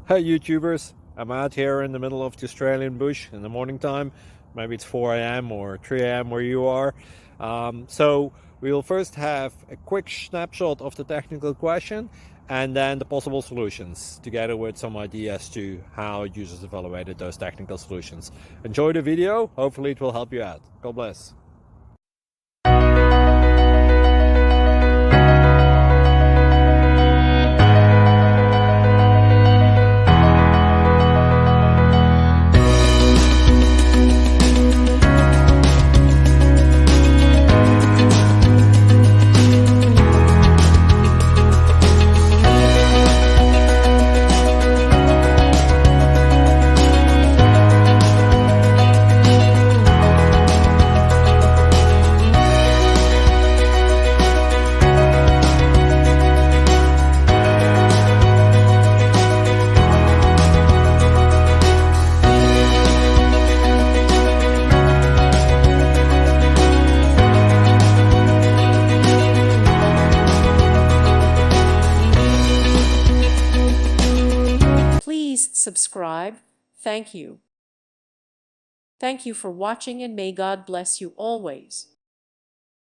Hey YouTubers, I'm out here in the middle of the Australian bush in the morning time. Maybe it's 4 a.m. or 3 a.m. where you are. So we will first have a quick snapshot of the technical question and then the possible solutions, together with some ideas to how users evaluated those technical solutions. Enjoy the video, hopefully it will help you out. God bless. Please subscribe. Thank you. Thank you for watching, and may God bless you always.